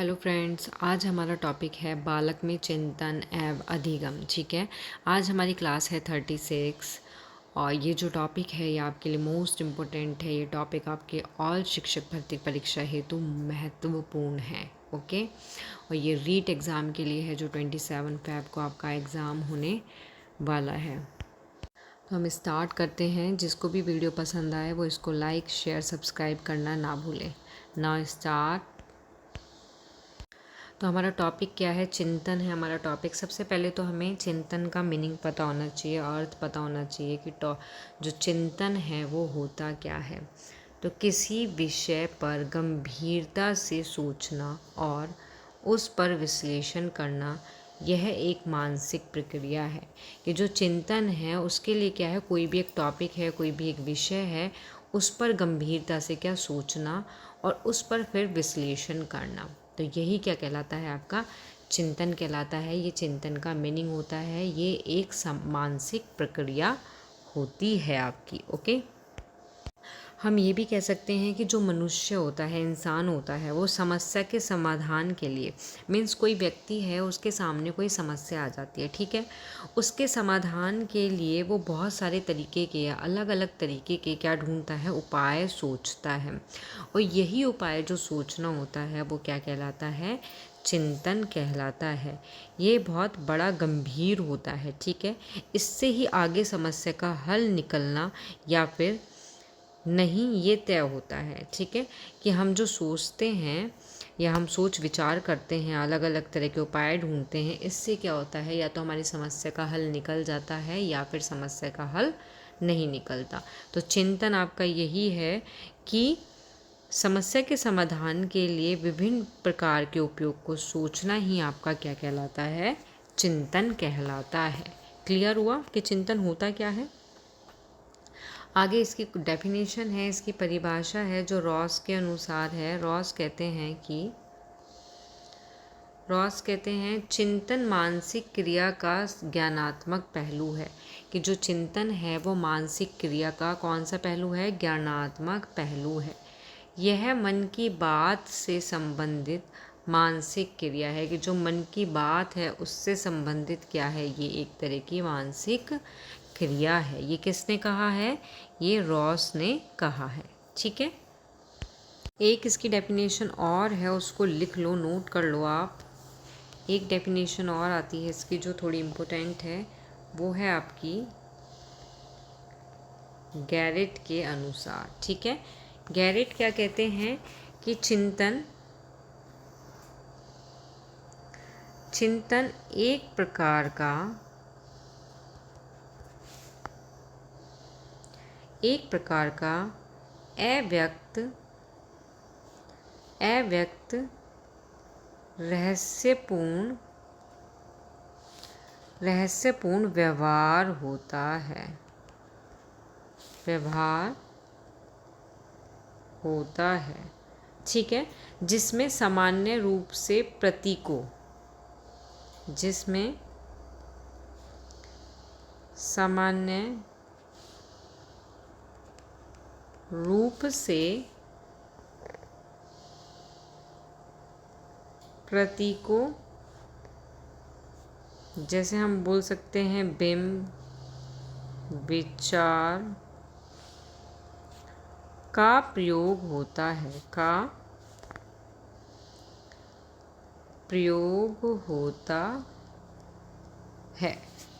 Hello friends, आज हमारा topic है बालक में चिंतन एवं अधिगम। ठीक है, आज हमारी क्लास है 36 और ये जो टॉपिक है ये आपके लिए मोस्ट इम्पोर्टेंट है। ये टॉपिक आपके ऑल शिक्षक भर्ती परीक्षा हेतु महत्वपूर्ण है। ओके, और ये रीट एग्ज़ाम के लिए है जो 27 फ़रवरी को आपका एग्ज़ाम होने वाला है। तो हम स्टार्ट करते हैं। जिसको भी वीडियो पसंद आए वो इसको लाइक शेयर सब्सक्राइब करना ना भूलें। Now start. तो हमारा टॉपिक क्या है? चिंतन है हमारा टॉपिक। सबसे पहले तो हमें चिंतन का मीनिंग पता होना चाहिए, अर्थ पता होना चाहिए कि जो चिंतन है वो होता क्या है। तो किसी विषय पर गंभीरता से सोचना और उस पर विश्लेषण करना, यह एक मानसिक प्रक्रिया है। कि जो चिंतन है उसके लिए क्या है, कोई भी एक टॉपिक है, कोई भी एक विषय है, उस पर गंभीरता से क्या सोचना और उस पर फिर विश्लेषण करना। तो यही क्या कहलाता है? आपका चिंतन कहलाता है। ये चिंतन का मीनिंग होता है, ये एक मानसिक प्रक्रिया होती है आपकी। ओके, हम ये भी कह सकते हैं कि जो मनुष्य होता है, इंसान होता है, वो समस्या के समाधान के लिए मीन्स कोई व्यक्ति है, उसके सामने कोई समस्या आ जाती है, ठीक है, उसके समाधान के लिए वो बहुत सारे तरीके के या अलग अलग तरीके के क्या ढूंढता है? उपाय सोचता है। और यही उपाय जो सोचना होता है वो क्या कहलाता है? चिंतन कहलाता है। ये बहुत बड़ा गंभीर होता है, ठीक है। इससे ही आगे समस्या का हल निकलना या फिर नहीं ये तय होता है, ठीक है। कि हम जो सोचते हैं या हम सोच विचार करते हैं, अलग अलग तरह के उपाय ढूंढते हैं, इससे क्या होता है? या तो हमारी समस्या का हल निकल जाता है या फिर समस्या का हल नहीं निकलता। तो चिंतन आपका यही है कि समस्या के समाधान के लिए विभिन्न प्रकार के उपयोग को सोचना ही आपका क्या कहलाता है? चिंतन कहलाता है। क्लियर हुआ कि चिंतन होता क्या है? आगे इसकी डेफिनेशन है, इसकी परिभाषा है जो रॉस के अनुसार है। रॉस कहते हैं चिंतन मानसिक क्रिया का ज्ञानात्मक पहलू है। कि जो चिंतन है वो मानसिक क्रिया का कौन सा पहलू है? ज्ञानात्मक पहलू है। यह मन की बात से संबंधित मानसिक क्रिया है। कि जो मन की बात है उससे संबंधित क्या है? ये एक तरह की मानसिक क्रिया है। ये किसने कहा है? ये रॉस ने कहा है, ठीक है। एक इसकी डेफिनेशन और है, उसको लिख लो, नोट कर लो आप। एक डेफिनेशन और आती है इसकी जो थोड़ी इम्पोर्टेंट है, वो है आपकी गैरेट के अनुसार, ठीक है। गैरेट क्या कहते हैं कि चिंतन एक प्रकार का अव्यक्त रहस्यपूर्ण व्यवहार होता है, ठीक है। जिसमें सामान्य रूप से प्रतीकों जैसे हम बोल सकते हैं बिंब, विचार का प्रयोग होता है,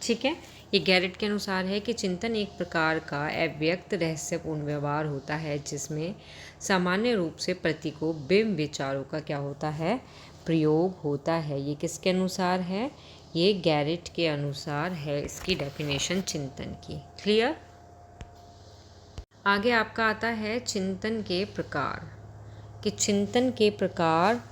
ठीक है। ये गैरेट के अनुसार है कि चिंतन एक प्रकार का अव्यक्त रहस्यपूर्ण व्यवहार होता है जिसमें सामान्य रूप से प्रतीकों बिंब विचारों का क्या होता है? प्रयोग होता है। ये किसके अनुसार है? ये गैरेट के अनुसार है इसकी डेफिनेशन चिंतन की। क्लियर? आगे आपका आता है चिंतन के प्रकार। कि चिंतन के प्रकार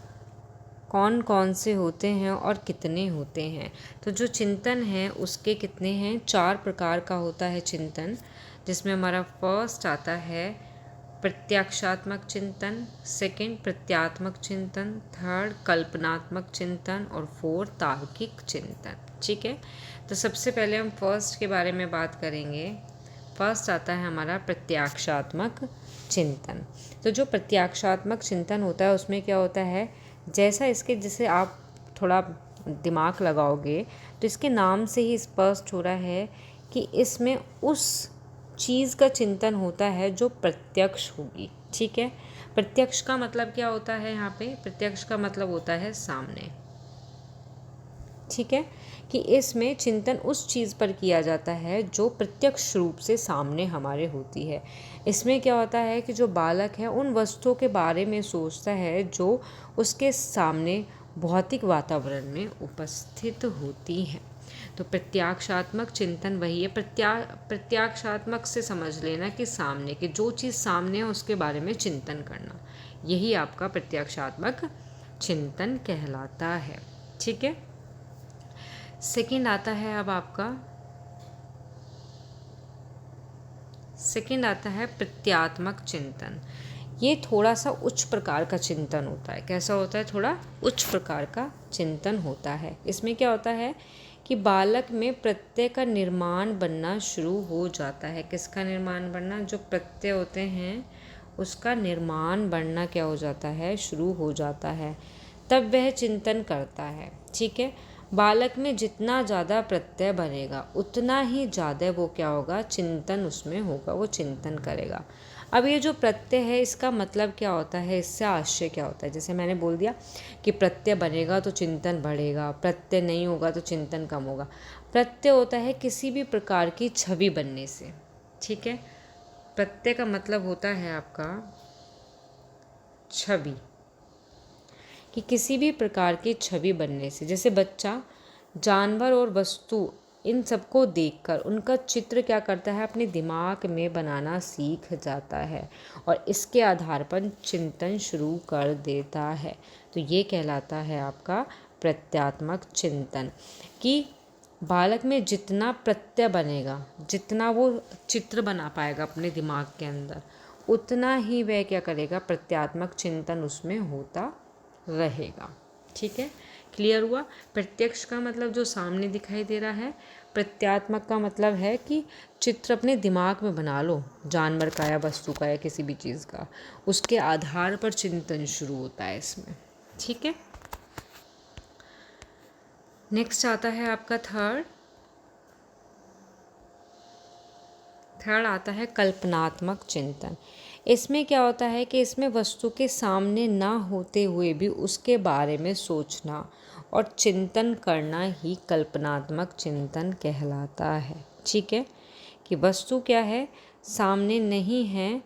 कौन कौन से होते हैं और कितने होते हैं। तो जो चिंतन है उसके कितने हैं? 4 प्रकार का होता है चिंतन, जिसमें हमारा फर्स्ट आता है प्रत्यक्षात्मक चिंतन, सेकंड प्रत्यात्मक चिंतन, थर्ड कल्पनात्मक चिंतन और फोर्थ तार्किक चिंतन, ठीक है। तो सबसे पहले हम फर्स्ट के बारे में बात करेंगे। फर्स्ट आता है हमारा प्रत्याक्षात्मक चिंतन। तो जो प्रत्याक्षात्मक चिंतन होता है उसमें क्या होता है? जैसा इसके जैसे आप थोड़ा दिमाग लगाओगे तो इसके नाम से ही स्पष्ट हो रहा है कि इसमें उस चीज़ का चिंतन होता है जो प्रत्यक्ष होगी। ठीक है, प्रत्यक्ष का मतलब क्या होता है यहाँ पे? प्रत्यक्ष का मतलब होता है सामने। ठीक है, कि इसमें चिंतन उस चीज़ पर किया जाता है जो प्रत्यक्ष रूप से सामने हमारे होती है। इसमें क्या होता है कि जो बालक है उन वस्तुओं के बारे में सोचता है जो उसके सामने भौतिक वातावरण में उपस्थित होती हैं। तो प्रत्याक्षात्मक चिंतन वही है। प्रत्याक्षात्मक से समझ लेना कि सामने की जो चीज़ सामने है उसके बारे में चिंतन करना, यही आपका प्रत्याक्षात्मक चिंतन कहलाता है। ठीक है, सेकंड आता है अब आपका, सेकंड आता है प्रत्यात्मक चिंतन। ये थोड़ा सा उच्च प्रकार का चिंतन होता है। कैसा होता है? थोड़ा उच्च प्रकार का चिंतन होता है। इसमें क्या होता है कि बालक में प्रत्यय का निर्माण बनना शुरू हो जाता है। किसका निर्माण बनना? जो प्रत्यय होते हैं उसका निर्माण बनना क्या हो जाता है? शुरू हो जाता है। तब वह चिंतन करता है। ठीक है, बालक में जितना ज़्यादा प्रत्यय बनेगा उतना ही ज़्यादा वो क्या होगा? चिंतन उसमें होगा, वो चिंतन करेगा। अब ये जो प्रत्यय है इसका मतलब क्या होता है? इससे आशय क्या होता है? जैसे मैंने बोल दिया कि प्रत्यय बनेगा तो चिंतन बढ़ेगा, प्रत्यय नहीं होगा तो चिंतन कम होगा। प्रत्यय होता है किसी भी प्रकार की छवि बनने से। ठीक है, प्रत्यय का मतलब होता है आपका छवि, कि किसी भी प्रकार की छवि बनने से। जैसे बच्चा जानवर और वस्तु इन सबको देखकर उनका चित्र क्या करता है? अपने दिमाग में बनाना सीख जाता है और इसके आधार पर चिंतन शुरू कर देता है। तो ये कहलाता है आपका प्रत्यात्मक चिंतन, कि बालक में जितना प्रत्यय बनेगा, जितना वो चित्र बना पाएगा अपने दिमाग के अंदर, उतना ही वह क्या करेगा? प्रत्यात्मक चिंतन उसमें होता रहेगा। ठीक है, क्लियर हुआ? प्रत्यक्ष का मतलब जो सामने दिखाई दे रहा है, प्रत्यात्मक का मतलब है कि चित्र अपने दिमाग में बना लो, जानवर का या वस्तु का या किसी भी चीज़ का, उसके आधार पर चिंतन शुरू होता है इसमें। ठीक है, नेक्स्ट आता है आपका थर्ड आता है कल्पनात्मक चिंतन। इसमें क्या होता है कि इसमें वस्तु के सामने ना होते हुए भी उसके बारे में सोचना और चिंतन करना ही कल्पनात्मक चिंतन कहलाता है। ठीक है, कि वस्तु क्या है? सामने नहीं है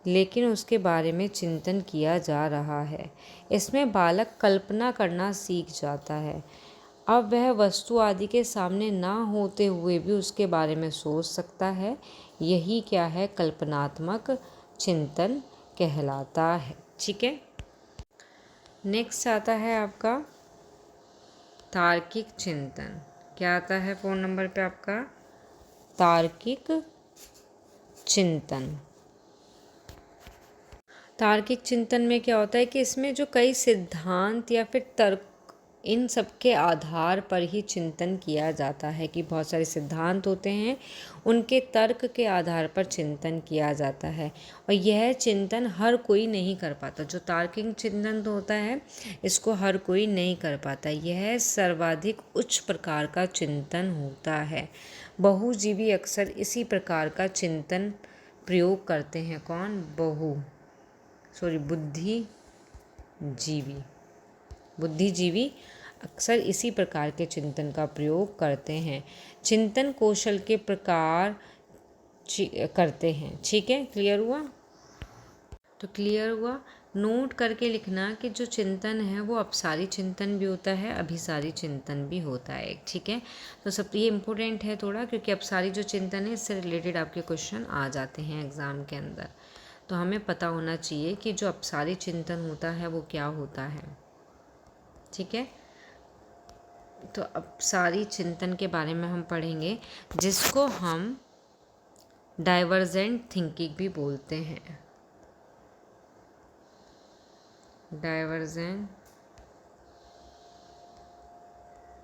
लेकिन उसके बारे में चिंतन किया जा रहा है। इसमें बालक कल्पना करना सीख जाता है। अब वह वस्तु आदि के सामने ना होते हुए भी उसके बारे में सोच सकता है। यही क्या है? कल्पनात्मक चिंतन कहलाता है। ठीक है, नेक्स्ट आता है आपका तार्किक चिंतन। क्या आता है 4 नंबर पे आपका? तार्किक चिंतन। तार्किक चिंतन में क्या होता है कि इसमें जो कई सिद्धांत या फिर तर्क, इन सब के आधार पर ही चिंतन किया जाता है, कि बहुत सारे सिद्धांत होते हैं, उनके तर्क के आधार पर चिंतन किया जाता है। और यह चिंतन हर कोई नहीं कर पाता। जो तार्किक चिंतन तो होता है इसको हर कोई नहीं कर पाता। यह सर्वाधिक उच्च प्रकार का चिंतन होता है। बहुजीवी अक्सर इसी प्रकार का चिंतन प्रयोग करते हैं। कौन? बुद्धिजीवी अक्सर इसी प्रकार के चिंतन का प्रयोग करते हैं। चिंतन कौशल के प्रकार करते हैं। ठीक है, क्लियर हुआ? तो क्लियर हुआ। नोट करके लिखना कि जो चिंतन है वो अपसारी चिंतन भी होता है, अभिसारी चिंतन भी होता है। ठीक है, तो सब ये इम्पोर्टेंट है थोड़ा, क्योंकि अपसारी जो चिंतन है इससे रिलेटेड आपके क्वेश्चन आ जाते हैं एग्ज़ाम के अंदर। तो हमें पता होना चाहिए कि जो अपसारी चिंतन होता है वो क्या होता है। ठीक है, तो अपसारी चिंतन के बारे में हम पढ़ेंगे, जिसको हम डाइवर्जेंट थिंकिंग भी बोलते हैं। डाइवर्जेंट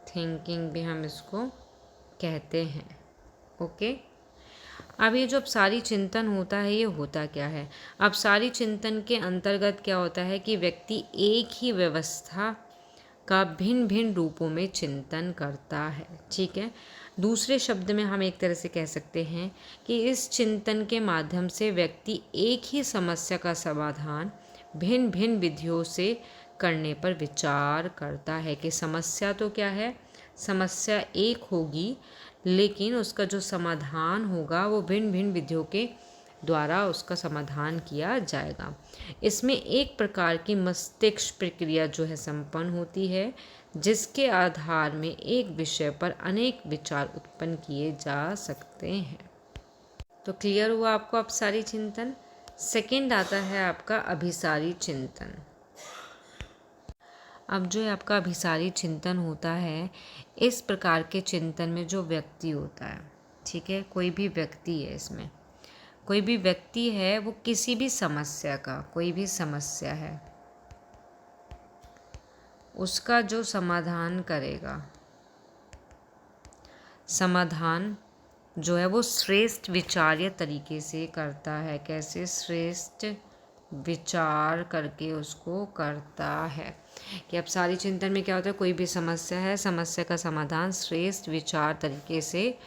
थिंकिंग भी हम इसको कहते हैं। ओके, अब ये जो अपसारी चिंतन होता है ये होता क्या है? अपसारी चिंतन के अंतर्गत क्या होता है कि व्यक्ति एक ही व्यवस्था का भिन्न भिन्न रूपों में चिंतन करता है। ठीक है, दूसरे शब्द में हम एक तरह से कह सकते हैं कि इस चिंतन के माध्यम से व्यक्ति एक ही समस्या का समाधान भिन्न भिन्न विधियों से करने पर विचार करता है। कि समस्या तो क्या है, समस्या एक होगी लेकिन उसका जो समाधान होगा वो भिन्न भिन्न विधियों के द्वारा उसका समाधान किया जाएगा। इसमें एक प्रकार की मस्तिष्क प्रक्रिया जो है संपन्न होती है, जिसके आधार में एक विषय पर अनेक विचार उत्पन्न किए जा सकते हैं। तो क्लियर हुआ आपको अपसारी चिंतन। सेकंड आता है आपका अभिसारी चिंतन। अब जो है आपका अभिसारी चिंतन होता है, इस प्रकार के चिंतन में जो व्यक्ति होता है, ठीक है, कोई भी व्यक्ति है, इसमें कोई भी व्यक्ति है, वो किसी भी समस्या का, कोई भी समस्या है उसका जो समाधान करेगा, समाधान जो है वो श्रेष्ठ विचार्य तरीके से करता है। कैसे? श्रेष्ठ विचार करके उसको करता है। कि अब सारी चिंतन में क्या होता है, कोई भी समस्या है, समस्या का समाधान श्रेष्ठ विचार तरीके से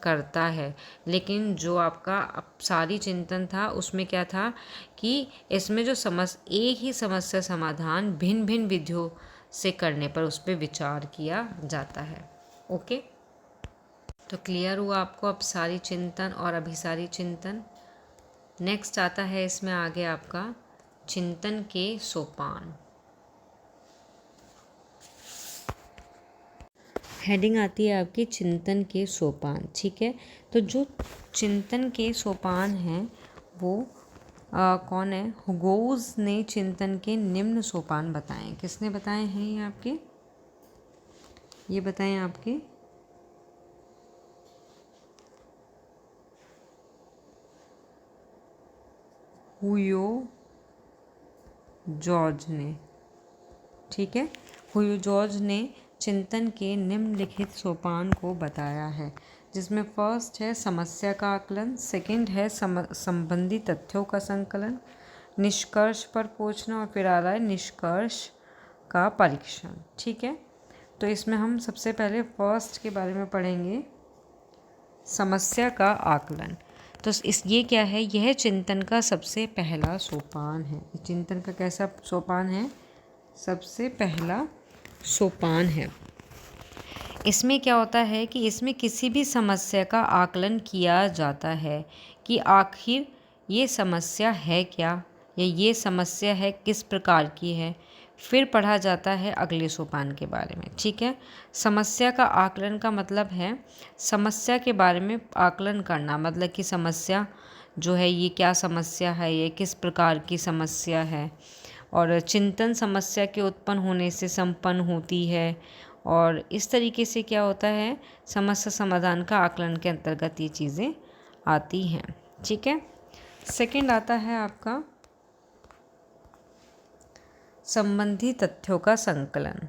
करता है। लेकिन जो आपका अब सारी चिंतन था उसमें क्या था कि इसमें जो एक ही समस्या समाधान भिन्न भिन्न विधियों से करने पर उस पर विचार किया जाता है। ओके, तो क्लियर हुआ आपको अब सारी चिंतन और अभिसारी चिंतन। नेक्स्ट आता है इसमें आगे आपका चिंतन के सोपान। हेडिंग आती है आपकी चिंतन के सोपान। ठीक है, तो जो चिंतन के सोपान हैं वो कौन है? हुगोज ने चिंतन के निम्न सोपान बताए। किसने बताए हैं ये आपके? ये बताएं आपके हुयो जॉर्ज ने। ठीक है, हुयो जॉर्ज ने चिंतन के निम्नलिखित सोपान को बताया है, जिसमें फर्स्ट है समस्या का आकलन, सेकंड है संबंधी तथ्यों का संकलन, निष्कर्ष पर पहुंचना, और फिर आ रहा है निष्कर्ष का परीक्षण। ठीक है, तो इसमें हम सबसे पहले फर्स्ट के बारे में पढ़ेंगे, समस्या का आकलन। तो ये क्या है? यह चिंतन का सबसे पहला सोपान है। चिंतन का कैसा सोपान है? सबसे पहला सोपान है। इसमें क्या होता है कि इसमें किसी भी समस्या का आकलन किया जाता है कि आखिर ये समस्या है क्या, या ये समस्या है किस प्रकार की है। फिर पढ़ा जाता है अगले सोपान के बारे में। ठीक है, समस्या का आकलन का मतलब है समस्या के बारे में आकलन करना, मतलब कि समस्या जो है ये क्या समस्या है, ये किस प्रकार की समस्या है। और चिंतन समस्या के उत्पन्न होने से संपन्न होती है, और इस तरीके से क्या होता है, समस्या समाधान का आकलन के अंतर्गत ये चीज़ें आती हैं। ठीक है, सेकंड आता है आपका संबंधी तथ्यों का संकलन।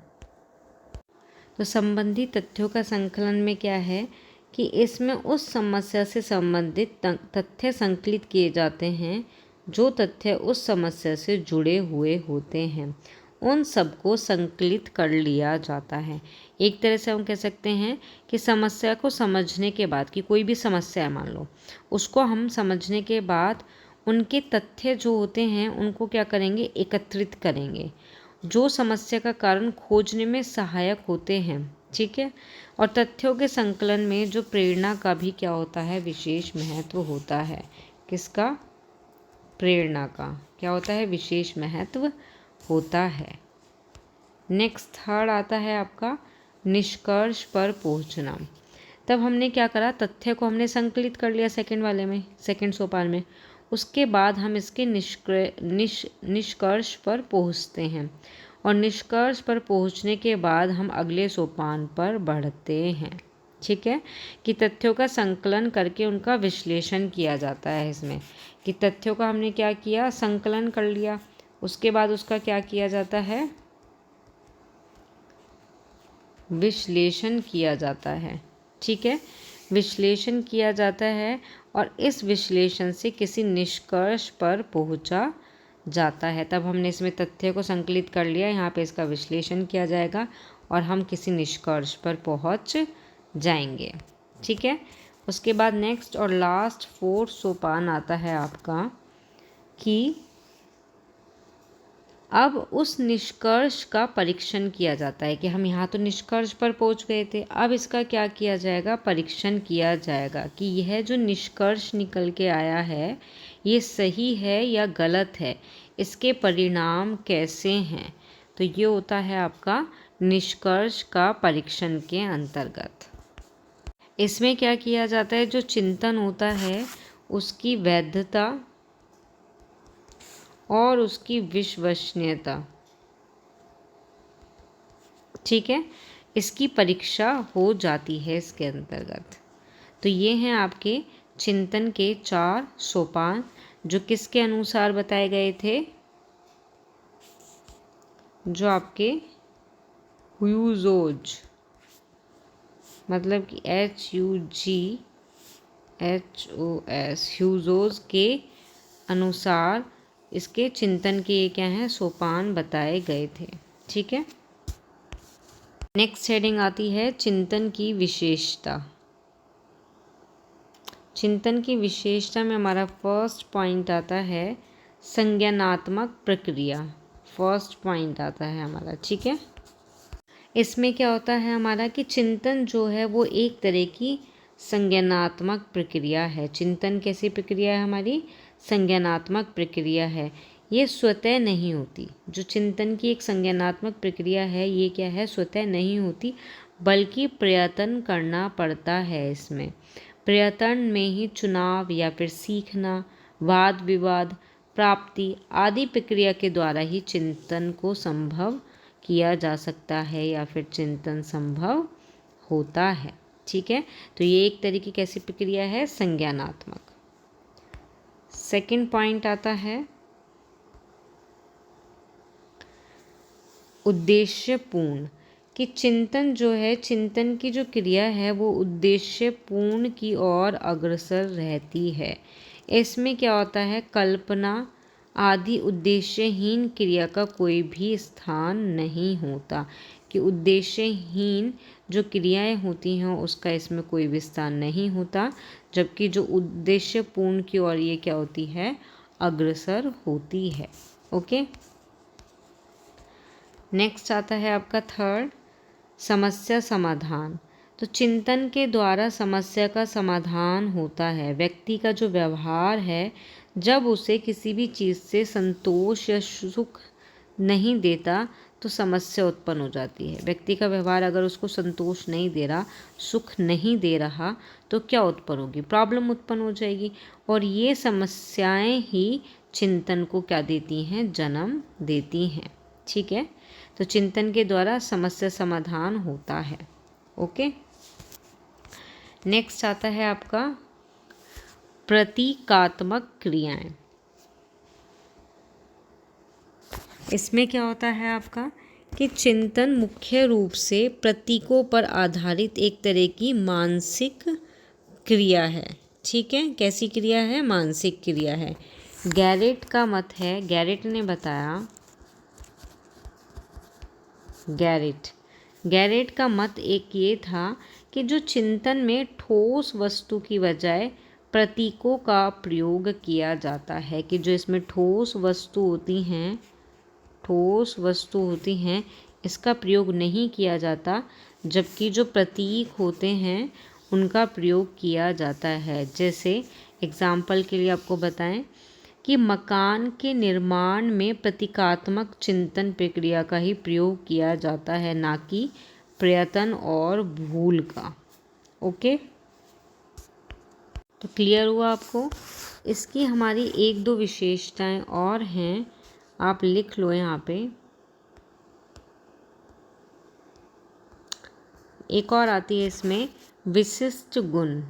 तो संबंधी तथ्यों का संकलन में क्या है कि इसमें उस समस्या से संबंधित तथ्य संकलित किए जाते हैं जो तथ्य उस समस्या से जुड़े हुए होते हैं, उन सबको संकलित कर लिया जाता है। एक तरह से हम कह सकते हैं कि समस्या को समझने के बाद, कि कोई भी समस्या है मान लो, उसको हम समझने के बाद उनके तथ्य जो होते हैं उनको क्या करेंगे? एकत्रित करेंगे, जो समस्या का कारण खोजने में सहायक होते हैं। ठीक है, और तथ्यों के संकलन में जो प्रेरणा का भी क्या होता है? विशेष महत्व होता है। किसका? प्रेरणा का क्या होता है? विशेष महत्व होता है। नेक्स्ट थर्ड आता है आपका निष्कर्ष पर पहुंचना। तब हमने क्या करा? तथ्य को हमने संकलित कर लिया सेकंड वाले में, सेकंड सोपान में। उसके बाद हम इसके निष्कर्ष पर पहुंचते हैं, और निष्कर्ष पर पहुंचने के बाद हम अगले सोपान पर बढ़ते हैं। ठीक है, कि तथ्यों का संकलन करके उनका विश्लेषण किया जाता है। इसमें कि तथ्यों का हमने क्या किया? संकलन कर लिया, उसके बाद उसका क्या किया जाता है? विश्लेषण किया जाता है। ठीक है, विश्लेषण किया जाता है और इस विश्लेषण से किसी निष्कर्ष पर पहुंचा जाता है। तब हमने इसमें तथ्य को संकलित कर लिया, यहाँ पे इसका विश्लेषण किया जाएगा और हम किसी निष्कर्ष पर पहुंच जाएंगे। ठीक है। उसके बाद नेक्स्ट और लास्ट 4 सोपान आता है आपका कि अब उस निष्कर्ष का परीक्षण किया जाता है कि हम यहाँ तो निष्कर्ष पर पहुँच गए थे, अब इसका क्या किया जाएगा, परीक्षण किया जाएगा कि यह जो निष्कर्ष निकल के आया है ये सही है या गलत है, इसके परिणाम कैसे हैं। तो ये होता है आपका निष्कर्ष का परीक्षण के अंतर्गत। इसमें क्या किया जाता है, जो चिंतन होता है उसकी वैधता और उसकी विश्वसनीयता, ठीक है, इसकी परीक्षा हो जाती है इसके अंतर्गत। तो ये हैं आपके चिंतन के 4 सोपान जो किसके अनुसार बताए गए थे, जो आपके ह्यूजोज, मतलब कि HUGHOS ह्यूजोज के अनुसार इसके चिंतन के ये क्या हैं, सोपान बताए गए थे। ठीक है। नेक्स्ट हेडिंग आती है चिंतन की विशेषता। चिंतन की विशेषता में हमारा फर्स्ट पॉइंट आता है संज्ञानात्मक प्रक्रिया। फर्स्ट पॉइंट आता है हमारा। ठीक है। इसमें क्या होता है हमारा कि चिंतन जो है वो एक तरह की संज्ञानात्मक प्रक्रिया है। चिंतन कैसी प्रक्रिया है हमारी, संज्ञानात्मक प्रक्रिया है। ये स्वतः नहीं होती। जो चिंतन की एक संज्ञानात्मक प्रक्रिया है ये क्या है, स्वतः नहीं होती, बल्कि प्रयत्न करना पड़ता है। इसमें प्रयत्न में ही चुनाव या फिर सीखना, वाद विवाद, प्राप्ति आदि प्रक्रिया के द्वारा ही चिंतन को संभव किया जा सकता है या फिर चिंतन संभव होता है। ठीक है। तो ये एक तरह की कैसी प्रक्रिया है, संज्ञानात्मक। सेकंड पॉइंट आता है उद्देश्यपूर्ण, कि चिंतन जो है, चिंतन की जो क्रिया है वो उद्देश्यपूर्ण की ओर अग्रसर रहती है। इसमें क्या होता है, कल्पना आदि उद्देश्यहीन क्रिया का कोई भी स्थान नहीं होता, कि उद्देश्यहीन जो क्रियाएं होती हैं उसका इसमें कोई भी स्थान नहीं होता, जबकि जो उद्देश्यपूर्ण की ओर ये क्या होती है, अग्रसर होती है। ओके। नेक्स्ट आता है आपका थर्ड समस्या समाधान। तो चिंतन के द्वारा समस्या का समाधान होता है। व्यक्ति का जो व्यवहार है, जब उसे किसी भी चीज़ से संतोष या सुख नहीं देता तो समस्या उत्पन्न हो जाती है। व्यक्ति का व्यवहार अगर उसको संतोष नहीं दे रहा, सुख नहीं दे रहा, तो क्या उत्पन्न होगी, प्रॉब्लम उत्पन्न हो जाएगी। और ये समस्याएं ही चिंतन को क्या देती हैं, जन्म देती हैं। ठीक है। तो चिंतन के द्वारा समस्या समाधान होता है। ओके। नेक्स्ट आता है आपका प्रतीकात्मक क्रियाएं। इसमें क्या होता है आपका कि चिंतन मुख्य रूप से प्रतीकों पर आधारित एक तरह की मानसिक क्रिया है। ठीक है। कैसी क्रिया है, मानसिक क्रिया है। गैरेट का मत है, गैरेट ने बताया, गैरेट का मत एक ये था कि जो चिंतन में ठोस वस्तु की बजाय प्रतीकों का प्रयोग किया जाता है, कि जो इसमें ठोस वस्तु होती हैं इसका प्रयोग नहीं किया जाता, जबकि जो प्रतीक होते हैं उनका प्रयोग किया जाता है। जैसे एग्जाम्पल के लिए आपको बताएं कि मकान के निर्माण में प्रतीकात्मक चिंतन प्रक्रिया का ही प्रयोग किया जाता है, ना कि प्रयत्न और भूल का। ओके। तो क्लियर हुआ आपको। इसकी हमारी 1-2 विशेषताएं और हैं, आप लिख लो यहाँ पे। एक और आती है इसमें विशिष्ट गुण।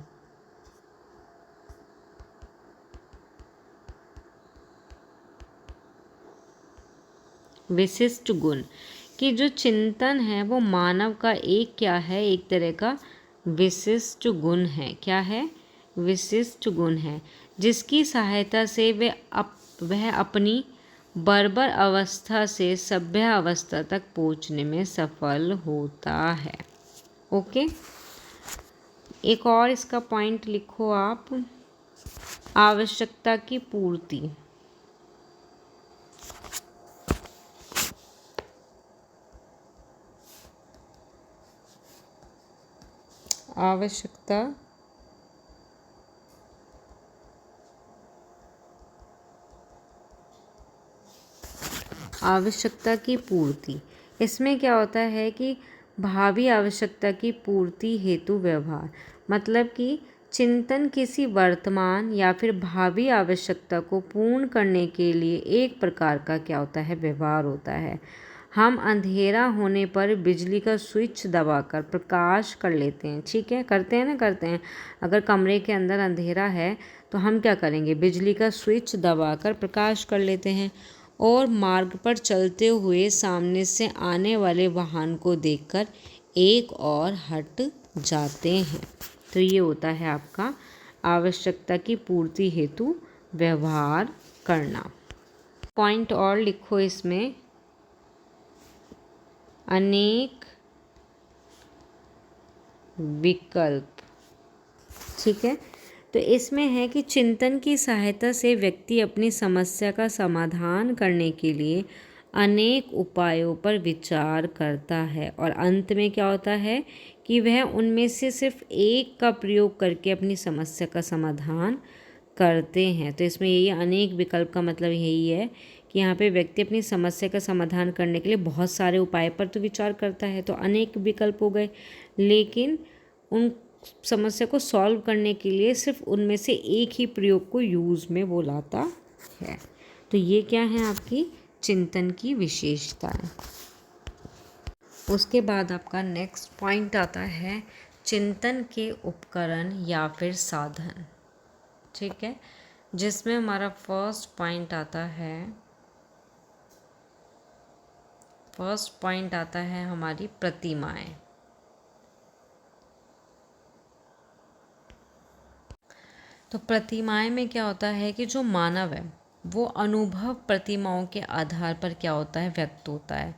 विशिष्ट गुण कि जो चिंतन है वो मानव का एक क्या है, एक तरह का विशिष्ट गुण है। क्या है? विशिष्ट गुण है, जिसकी सहायता से वह अपनी बर्बर अवस्था से सभ्य अवस्था तक पहुंचने में सफल होता है। ओके, एक और इसका पॉइंट लिखो आप, आवश्यकता की पूर्ति। आवश्यकता की पूर्ति, इसमें क्या होता है कि भावी आवश्यकता की पूर्ति हेतु व्यवहार, मतलब कि चिंतन किसी वर्तमान या फिर भावी आवश्यकता को पूर्ण करने के लिए एक प्रकार का क्या होता है? व्यवहार होता है। हम अंधेरा होने पर बिजली का स्विच दबाकर प्रकाश कर लेते हैं। ठीक है, करते हैं ना, करते हैं। अगर कमरे के अंदर अंधेरा है तो हम क्या करेंगे? बिजली का स्विच दबाकर प्रकाश कर लेते हैं। और मार्ग पर चलते हुए सामने से आने वाले वाहन को देखकर एक और हट जाते हैं। तो ये होता है आपका आवश्यकता की पूर्ति हेतु व्यवहार करना। पॉइंट और लिखो इसमें, अनेक विकल्प। ठीक है, तो इसमें है कि चिंतन की सहायता से व्यक्ति अपनी समस्या का समाधान करने के लिए अनेक उपायों पर विचार करता है और अंत में क्या होता है कि वह उनमें से सिर्फ एक का प्रयोग करके अपनी समस्या का समाधान करते हैं। तो इसमें यही अनेक विकल्प का मतलब यही है कि यहाँ पे व्यक्ति अपनी समस्या का समाधान करने के लिए बहुत सारे उपाय पर तो विचार करता है, तो अनेक विकल्प हो गए, लेकिन उन समस्या को सॉल्व करने के लिए सिर्फ उनमें से एक ही प्रयोग को यूज़ में वो लाता है। तो ये क्या है? आपकी चिंतन की विशेषताएं। उसके बाद आपका नेक्स्ट पॉइंट आता है चिंतन के उपकरण या फिर साधन। ठीक है, जिसमें हमारा फर्स्ट पॉइंट आता है हमारी प्रतिमाएं। तो प्रतिमाएं में क्या होता है कि जो मानव है वो अनुभव प्रतिमाओं के आधार पर क्या होता है? व्यक्त होता है।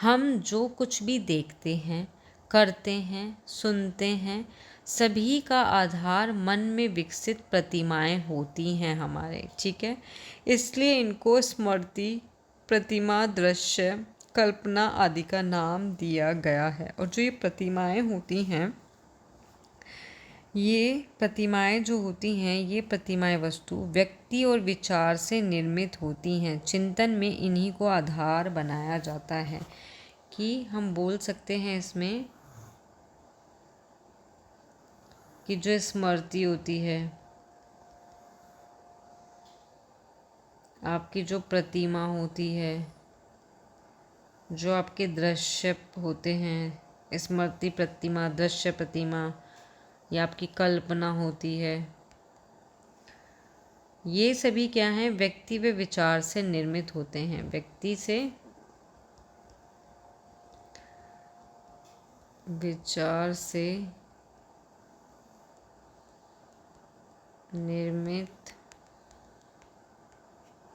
हम जो कुछ भी देखते हैं, करते हैं, सुनते हैं, सभी का आधार मन में विकसित प्रतिमाएं होती हैं हमारे। ठीक है, इसलिए इनको स्मृति, प्रतिमा, दृश्य, कल्पना आदि का नाम दिया गया है। और जो ये प्रतिमाएं होती हैं, ये प्रतिमाएं जो होती हैं, ये प्रतिमाएं वस्तु, व्यक्ति और विचार से निर्मित होती हैं। चिंतन में इन्हीं को आधार बनाया जाता है कि हम बोल सकते हैं इसमें कि जो स्मृति होती है, आपकी जो प्रतिमा होती है, जो आपके दृश्य होते हैं, स्मृति प्रतिमा, दृश्य प्रतिमा, या आपकी कल्पना होती है, ये सभी क्या हैं? व्यक्ति व विचार से निर्मित होते हैं। व्यक्ति से विचार से निर्मित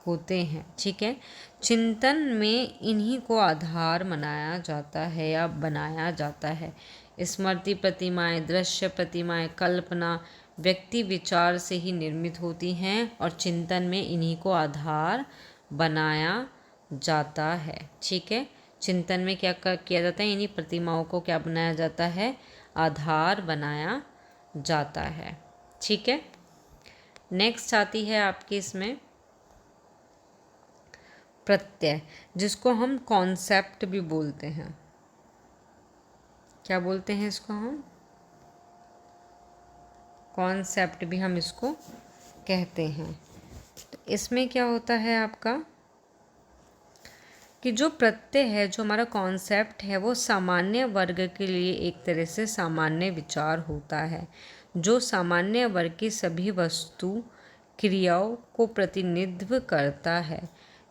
होते हैं। ठीक है, चिंतन में इन्हीं को आधार बनाया जाता है या बनाया जाता है। स्मृति प्रतिमाएं, दृश्य प्रतिमाएं, कल्पना व्यक्ति विचार से ही निर्मित होती हैं और चिंतन में इन्हीं को आधार बनाया जाता है। ठीक है, चिंतन में क्या किया जाता है? इन्हीं प्रतिमाओं को क्या बनाया जाता है? आधार बनाया जाता है। ठीक है, नेक्स्ट आती है आपकी इसमें प्रत्यय, जिसको हम कॉन्सेप्ट भी बोलते हैं। क्या बोलते हैं इसको? हम कॉन्सेप्ट भी हम इसको कहते हैं। तो इसमें क्या होता है आपका कि जो प्रत्यय है, जो हमारा कॉन्सेप्ट है, वो सामान्य वर्ग के लिए एक तरह से सामान्य विचार होता है, जो सामान्य वर्ग की सभी वस्तु क्रियाओं को प्रतिनिधित्व करता है।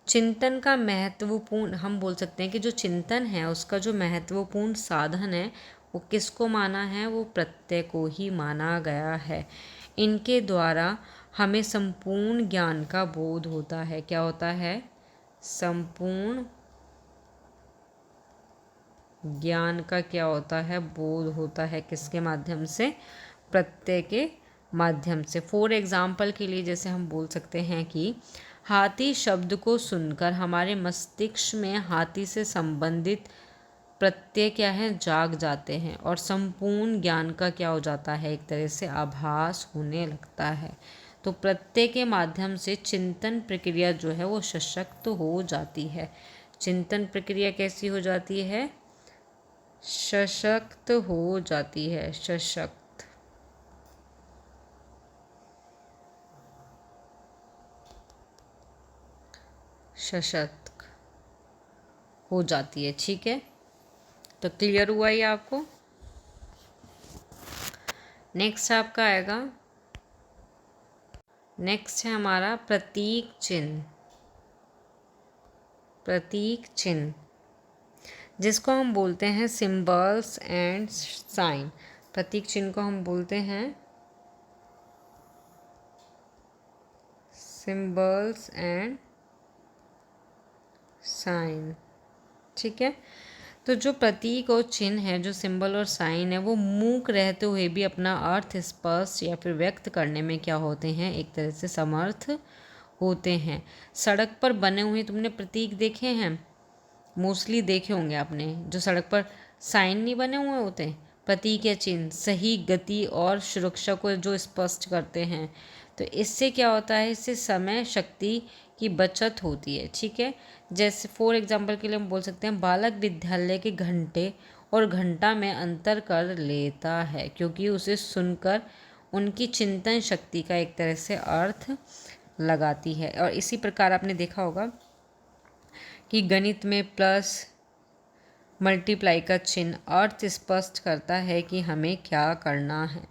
चिंतन का महत्वपूर्ण, हम बोल सकते हैं कि जो चिंतन है उसका जो महत्वपूर्ण साधन है वो किसको माना है? वो प्रत्यय को ही माना गया है। इनके द्वारा हमें संपूर्ण ज्ञान का बोध होता है। क्या होता है? संपूर्ण ज्ञान का क्या होता है? बोध होता है। किसके माध्यम से? प्रत्यय के माध्यम से। फॉर एग्जाम्पल के लिए जैसे हम बोल सकते हैं कि हाथी शब्द को सुनकर हमारे मस्तिष्क में हाथी से संबंधित प्रत्यय क्या है? जाग जाते हैं और संपूर्ण ज्ञान का क्या हो जाता है? एक तरह से आभास होने लगता है। तो प्रत्यय के माध्यम से चिंतन प्रक्रिया जो है वो सशक्त हो जाती है। चिंतन प्रक्रिया कैसी हो जाती है? सशक्त हो जाती है। सशक्त। सशक्त हो जाती है। ठीक है, तो क्लियर हुआ ये आपको? नेक्स्ट आपका आएगा, नेक्स्ट है हमारा प्रतीक चिन्ह। प्रतीक चिन्ह जिसको हम बोलते हैं सिंबल्स एंड साइन। प्रतीक चिन्ह को हम बोलते हैं सिंबल्स एंड साइन। ठीक है, तो जो प्रतीक और चिन्ह है, जो सिंबल और साइन है, वो मूक रहते हुए भी अपना अर्थ स्पष्ट या फिर व्यक्त करने में क्या होते हैं? एक तरह से समर्थ होते हैं। सड़क पर बने हुए तुमने प्रतीक देखे हैं? मोस्टली देखे होंगे आपने, जो सड़क पर साइन नहीं बने हुए होते, प्रतीक या चिन्ह सही गति और सुरक्षा को जो स्पष्ट करते हैं। तो इससे क्या होता है? इससे समय शक्ति की बचत होती है। ठीक है, जैसे फॉर एग्जांपल के लिए हम बोल सकते हैं बालक विद्यालय के घंटे और घंटा में अंतर कर लेता है, क्योंकि उसे सुनकर उनकी चिंतन शक्ति का एक तरह से अर्थ लगाती है। और इसी प्रकार आपने देखा होगा कि गणित में प्लस मल्टीप्लाई का चिन्ह अर्थ स्पष्ट करता है कि हमें क्या करना है।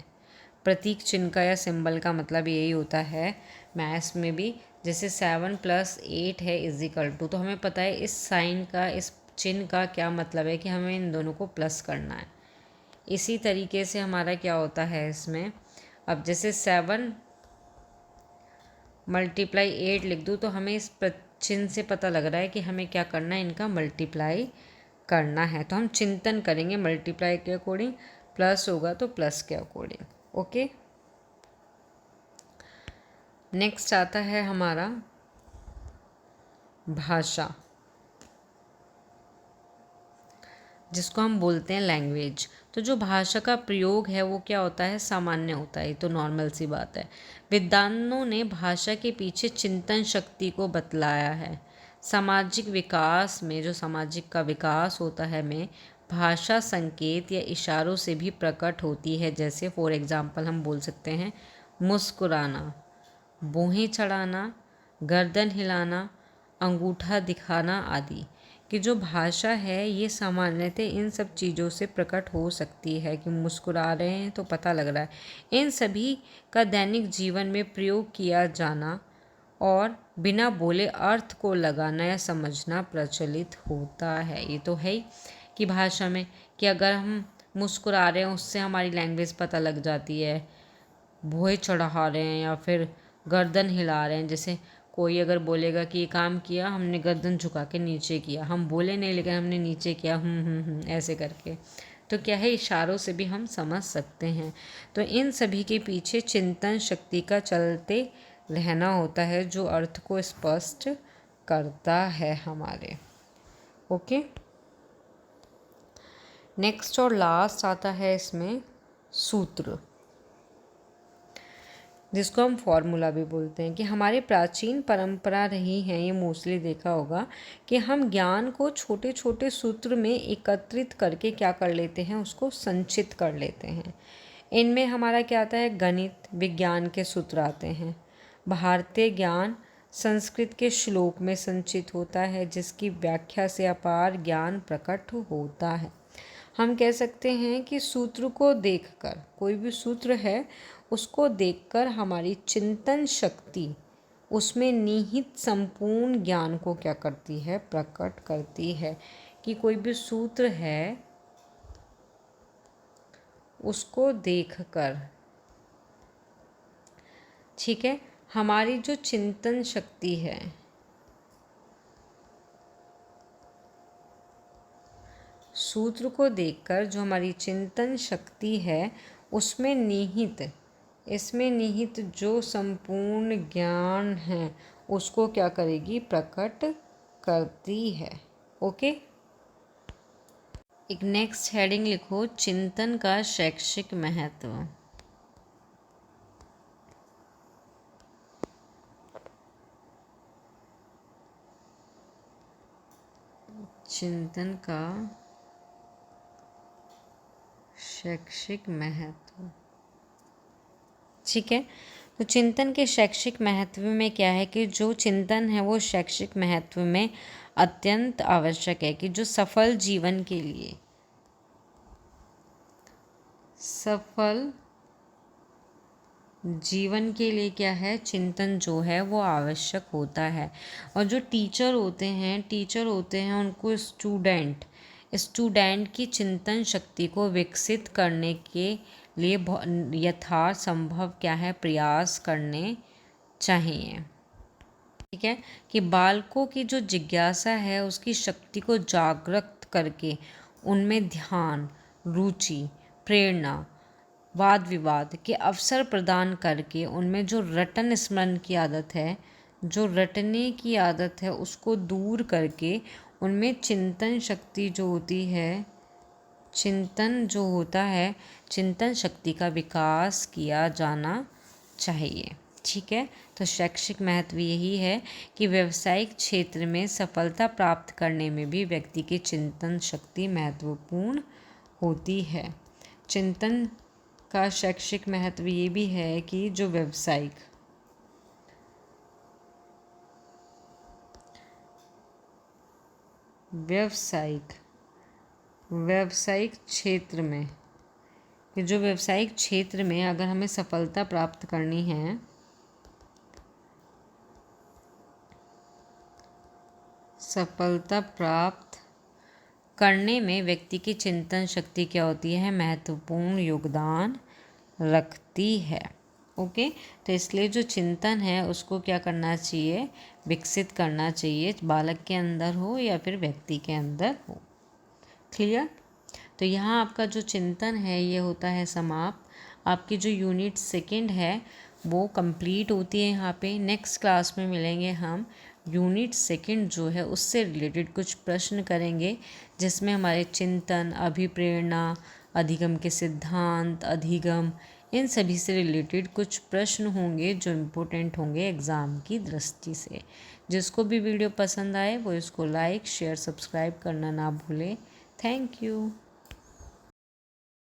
प्रतीक चिन्ह का या सिंबल का मतलब यही होता है मैथ्स में भी। जैसे 7 + 8 है = तो हमें पता है इस साइन का, इस चिन्ह का क्या मतलब है कि हमें इन दोनों को प्लस करना है। इसी तरीके से हमारा क्या होता है इसमें, अब जैसे 7 × 8 लिख दूँ तो हमें इस चिन्ह से पता लग रहा है कि हमें क्या करना है, इनका मल्टीप्लाई करना है। तो हम चिंतन करेंगे मल्टीप्लाई के अकॉर्डिंग, प्लस होगा तो प्लस के अकॉर्डिंग। ओके, नेक्स्ट आता है हमारा भाषा, जिसको हम बोलते हैं लैंग्वेज। तो जो भाषा का प्रयोग है वो क्या होता है? सामान्य होता है। ये तो नॉर्मल सी बात है। विद्वानों ने भाषा के पीछे चिंतन शक्ति को बतलाया है। सामाजिक विकास में, जो सामाजिक का विकास होता है में, भाषा संकेत या इशारों से भी प्रकट होती है। जैसे फॉर एग्जांपल हम बोल सकते हैं मुस्कुराना, भौहें चढ़ाना, गर्दन हिलाना, अंगूठा दिखाना आदि। कि जो भाषा है ये सामान्यतः इन सब चीज़ों से प्रकट हो सकती है। कि मुस्कुरा रहे हैं तो पता लग रहा है। इन सभी का दैनिक जीवन में प्रयोग किया जाना और बिना बोले अर्थ को लगाना या समझना प्रचलित होता है। ये तो है ही कि भाषा में कि अगर हम मुस्कुरा रहे हैं उससे हमारी लैंग्वेज पता लग जाती है। भौहें चढ़ा रहे हैं या फिर गर्दन हिला रहे हैं, जैसे कोई अगर बोलेगा कि ये काम किया, हमने गर्दन झुका के नीचे किया, हम बोले नहीं लेकिन हमने नीचे किया, ऐसे करके, तो क्या है, इशारों से भी हम समझ सकते हैं। तो इन सभी के पीछे चिंतन शक्ति का चलते रहना होता है, जो अर्थ को स्पष्ट करता है हमारे। ओके, नेक्स्ट और लास्ट आता है इसमें सूत्र, जिसको हम फॉर्मूला भी बोलते हैं। कि हमारी प्राचीन परंपरा रही है, ये मोस्टली देखा होगा कि हम ज्ञान को छोटे छोटे सूत्र में एकत्रित करके क्या कर लेते हैं, उसको संचित कर लेते हैं। इनमें हमारा क्या आता है, गणित विज्ञान के सूत्र आते हैं। भारतीय ज्ञान संस्कृत के श्लोक में संचित होता है, जिसकी व्याख्या से अपार ज्ञान प्रकट होता है। हम कह सकते हैं कि सूत्र को देखकर, कोई भी सूत्र है उसको देखकर हमारी चिंतन शक्ति उसमें निहित संपूर्ण ज्ञान को क्या करती है, प्रकट करती है। कि कोई भी सूत्र है उसको देखकर, ठीक है, हमारी जो चिंतन शक्ति है, सूत्र को देखकर जो हमारी चिंतन शक्ति है उसमें निहित, इसमें निहित जो संपूर्ण ज्ञान है उसको क्या करेगी, प्रकट करती है। ओके, एक नेक्स्ट हेडिंग लिखो, चिंतन का शैक्षिक महत्व। चिंतन का शैक्षिक महत्व, ठीक है। तो चिंतन के शैक्षिक महत्व में क्या है कि जो चिंतन है वो शैक्षिक महत्व में अत्यंत आवश्यक है कि जो सफल जीवन के लिए, सफल जीवन के लिए क्या है, चिंतन जो है वो आवश्यक होता है। और जो टीचर होते हैं उनको स्टूडेंट की चिंतन शक्ति को विकसित करने के लिए यथासंभव क्या है, प्रयास करने चाहिए। ठीक है, कि बालकों की जो जिज्ञासा है उसकी शक्ति को जागृत करके उनमें ध्यान, रुचि, प्रेरणा, वाद विवाद के अवसर प्रदान करके उनमें जो रटन स्मरण की आदत है, जो रटने की आदत है उसको दूर करके उनमें चिंतन शक्ति जो होती है, चिंतन जो होता है, चिंतन शक्ति का विकास किया जाना चाहिए। ठीक है, तो शैक्षिक महत्व यही है कि व्यावसायिक क्षेत्र में सफलता प्राप्त करने में भी व्यक्ति की चिंतन शक्ति महत्वपूर्ण होती है। चिंतन का शैक्षिक महत्व ये भी है कि जो व्यावसायिक क्षेत्र में, कि जो व्यावसायिक क्षेत्र में अगर हमें सफलता प्राप्त करनी है, सफलता प्राप्त करने में व्यक्ति की चिंतन शक्ति क्या होती है, महत्वपूर्ण योगदान रखती है। ओके, तो इसलिए जो चिंतन है उसको क्या करना चाहिए, विकसित करना चाहिए, बालक के अंदर हो या फिर व्यक्ति के अंदर हो। क्लियर। तो यहाँ आपका जो चिंतन है ये होता है समाप्त। आपकी जो यूनिट 2 है वो कंप्लीट होती है यहाँ पे। नेक्स्ट क्लास में मिलेंगे हम, यूनिट 2 जो है उससे रिलेटेड कुछ प्रश्न करेंगे जिसमें हमारे चिंतन, अभिप्रेरणा, अधिगम के सिद्धांत, अधिगम, इन सभी से रिलेटेड कुछ प्रश्न होंगे जो इम्पोर्टेंट होंगे एग्ज़ाम की दृष्टि से। जिसको भी वीडियो पसंद आए वो इसको लाइक, शेयर, सब्सक्राइब करना ना भूले। Thank you.